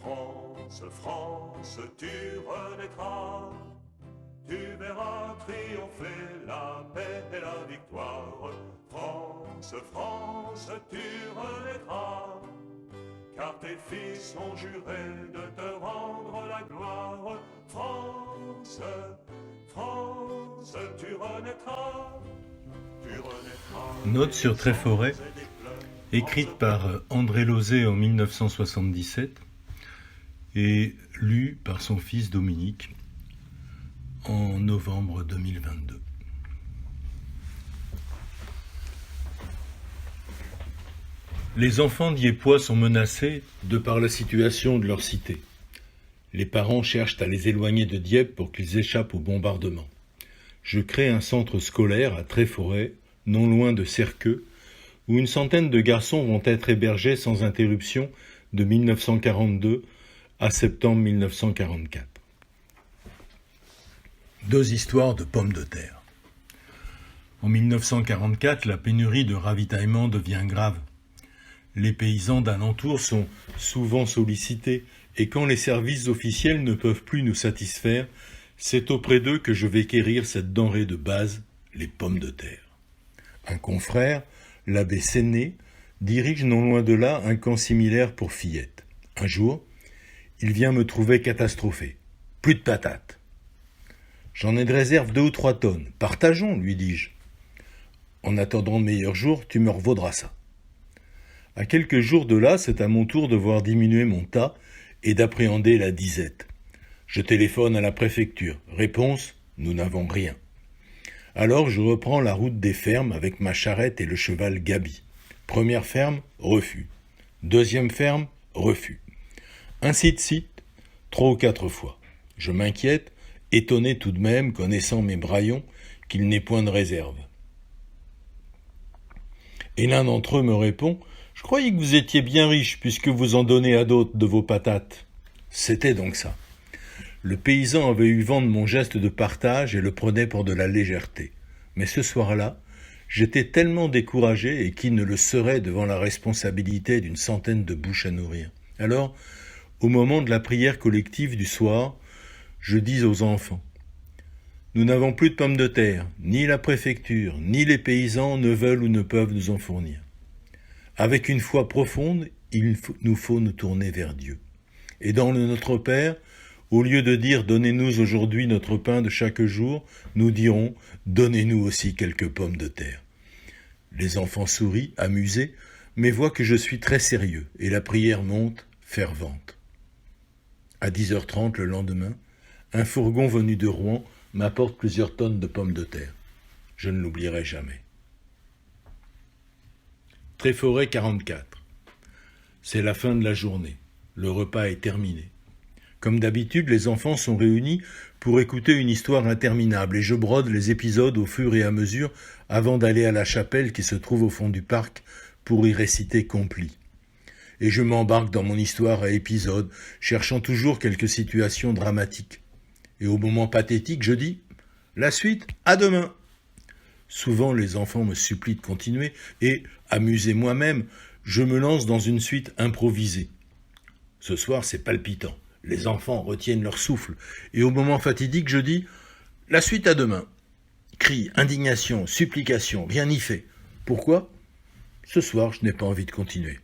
France, France, tu renaîtras. Tu verras triompher la paix et la victoire. France, France, tu renaîtras. Car tes fils ont juré de te rendre la gloire. France, France, tu renaîtras. Tu renaîtras. Note sur Tréforêt, écrite par André Lauzet en 1977 et lue par son fils Dominique en novembre 2022. Les enfants d'Yépois sont menacés de par la situation de leur cité. Les parents cherchent à les éloigner de Dieppe pour qu'ils échappent au bombardement. Je crée un centre scolaire à Tréforêt, non loin de Serqueux, où une centaine de garçons vont être hébergés sans interruption de 1942 à septembre 1944. 2 histoires de pommes de terre. En 1944, la pénurie de ravitaillement devient grave. Les paysans d'alentour sont souvent sollicités et quand les services officiels ne peuvent plus nous satisfaire, c'est auprès d'eux que je vais quérir cette denrée de base, les pommes de terre. Un confrère, l'abbé Séné, dirige non loin de là un camp similaire pour fillettes. Un jour, il vient me trouver catastrophé. Plus de patates. J'en ai de réserve 2 ou 3 tonnes. Partageons, lui dis-je. En attendant de meilleurs jours, tu me revaudras ça. À quelques jours de là, c'est à mon tour de voir diminuer mon tas et d'appréhender la disette. Je téléphone à la préfecture. Réponse, nous n'avons rien. Alors je reprends la route des fermes avec ma charrette et le cheval Gabi. Première ferme, refus. Deuxième ferme, refus. Ainsi de suite, 3 ou 4 fois. Je m'inquiète, étonné tout de même, connaissant mes braillons, qu'il n'ait point de réserve. Et l'un d'entre eux me répond « Je croyais que vous étiez bien riche puisque vous en donnez à d'autres de vos patates. » C'était donc ça. Le paysan avait eu vent de mon geste de partage et le prenait pour de la légèreté. Mais ce soir-là, j'étais tellement découragé, et qui ne le serait devant la responsabilité d'une centaine de bouches à nourrir. Alors, au moment de la prière collective du soir, je dis aux enfants « Nous n'avons plus de pommes de terre, ni la préfecture, ni les paysans ne veulent ou ne peuvent nous en fournir. Avec une foi profonde, il nous faut nous tourner vers Dieu. Et dans le Notre Père, au lieu de dire « Donnez-nous aujourd'hui notre pain de chaque jour », nous dirons « Donnez-nous aussi quelques pommes de terre ». Les enfants sourient, amusés, mais voient que je suis très sérieux, et la prière monte, fervente. À 10h30 le lendemain, un fourgon venu de Rouen m'apporte plusieurs tonnes de pommes de terre. Je ne l'oublierai jamais. Tréforêt 44. C'est la fin de la journée. Le repas est terminé. Comme d'habitude, les enfants sont réunis pour écouter une histoire interminable et je brode les épisodes au fur et à mesure avant d'aller à la chapelle qui se trouve au fond du parc pour y réciter Compli. Et je m'embarque dans mon histoire à épisodes, cherchant toujours quelques situations dramatiques. Et au moment pathétique, je dis « La suite, à demain !» Souvent, les enfants me supplient de continuer et, amusé moi-même, je me lance dans une suite improvisée. Ce soir, c'est palpitant. Les enfants retiennent leur souffle et au moment fatidique, je dis « La suite à demain !» Cris, indignation, supplication, rien n'y fait. Pourquoi ? Ce soir, je n'ai pas envie de continuer.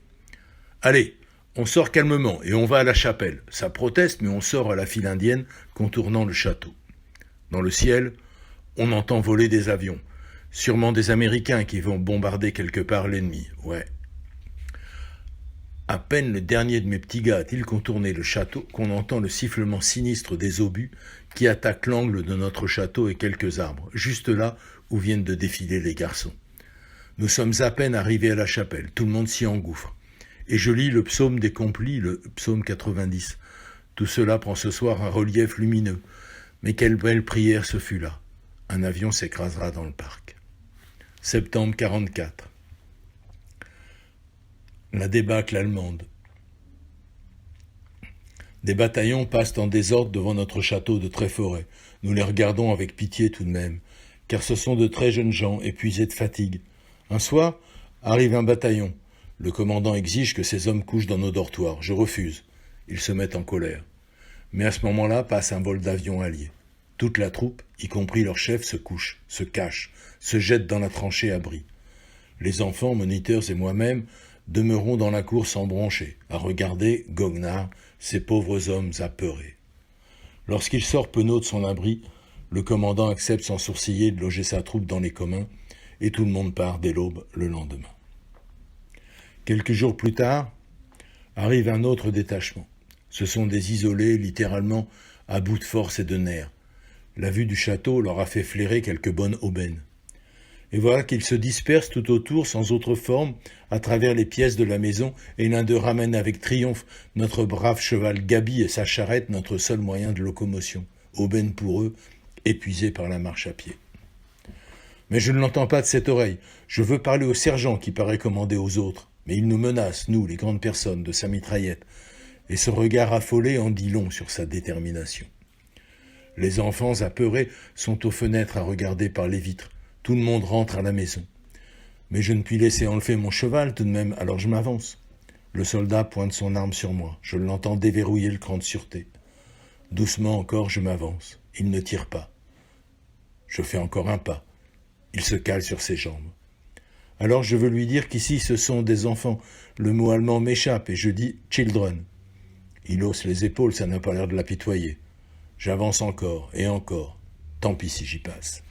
Allez, on sort calmement et on va à la chapelle. Ça proteste, mais on sort à la file indienne, contournant le château. Dans le ciel, on entend voler des avions. Sûrement des Américains qui vont bombarder quelque part l'ennemi, ouais. À peine le dernier de mes petits gars a-t-il contourné le château qu'on entend le sifflement sinistre des obus qui attaquent l'angle de notre château et quelques arbres, juste là où viennent de défiler les garçons. Nous sommes à peine arrivés à la chapelle, tout le monde s'y engouffre. Et je lis le psaume des Complis, le psaume 90. Tout cela prend ce soir un relief lumineux. Mais quelle belle prière ce fut là. Un avion s'écrasera dans le parc. Septembre 44. La débâcle allemande. Des bataillons passent en désordre devant notre château de Tréforêt. Nous les regardons avec pitié tout de même, car ce sont de très jeunes gens épuisés de fatigue. Un soir, arrive un bataillon. Le commandant exige que ces hommes couchent dans nos dortoirs. Je refuse, Ils se mettent en colère. Mais à ce moment-là passe un vol d'avions alliés. Toute la troupe, y compris leur chef, se couche, se cache, se jette dans la tranchée à bris. Les enfants, moniteurs et moi-même demeurons dans la cour sans broncher, à regarder, goguenards, ces pauvres hommes apeurés. Lorsqu'il sort penaud de son abri, le commandant accepte sans sourciller de loger sa troupe dans les communs, et tout le monde part dès l'aube le lendemain. Quelques jours plus tard, arrive un autre détachement. Ce sont des isolés, littéralement à bout de force et de nerfs. La vue du château leur a fait flairer quelques bonnes aubaines. Et voilà qu'ils se dispersent tout autour, sans autre forme, à travers les pièces de la maison, et l'un d'eux ramène avec triomphe notre brave cheval Gabi et sa charrette, notre seul moyen de locomotion. Aubaine pour eux, épuisés par la marche à pied. Mais je ne l'entends pas de cette oreille. Je veux parler au sergent qui paraît commander aux autres. Mais il nous menace, nous, les grandes personnes, de sa mitraillette. Et ce regard affolé en dit long sur sa détermination. Les enfants apeurés sont aux fenêtres à regarder par les vitres. Tout le monde rentre à la maison. Mais je ne puis laisser enlever mon cheval tout de même, alors je m'avance. Le soldat pointe son arme sur moi. Je l'entends déverrouiller le cran de sûreté. Doucement encore, je m'avance. Il ne tire pas. Je fais encore un pas. Il se cale sur ses jambes. Alors je veux lui dire qu'ici ce sont des enfants. Le mot allemand m'échappe et je dis « children ». Il hausse les épaules, ça n'a pas l'air de l'apitoyer. J'avance encore et encore. Tant pis si j'y passe.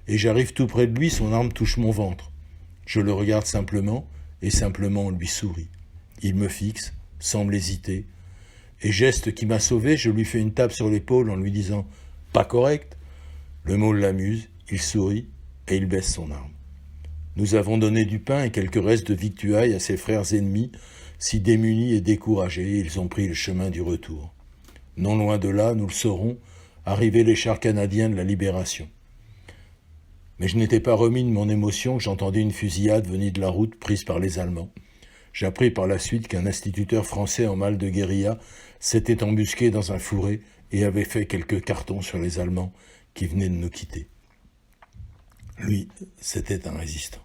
Et j'arrive tout près de lui, son arme touche mon ventre. Je le regarde simplement, et simplement on lui sourit. Il me fixe, semble hésiter, et geste qui m'a sauvé, je lui fais une tape sur l'épaule en lui disant « Pas correct ?» Le mot l'amuse, il sourit, et il baisse son arme. Nous avons donné du pain et quelques restes de victuailles à ses frères ennemis, si démunis et découragés, ils ont pris le chemin du retour. Non loin de là, nous le saurons, arrivaient les chars canadiens de la Libération. Mais je n'étais pas remis de mon émotion que j'entendais une fusillade venue de la route prise par les Allemands. J'appris par la suite qu'un instituteur français en mal de guérilla s'était embusqué dans un fourré et avait fait quelques cartons sur les Allemands qui venaient de nous quitter. Lui, c'était un résistant.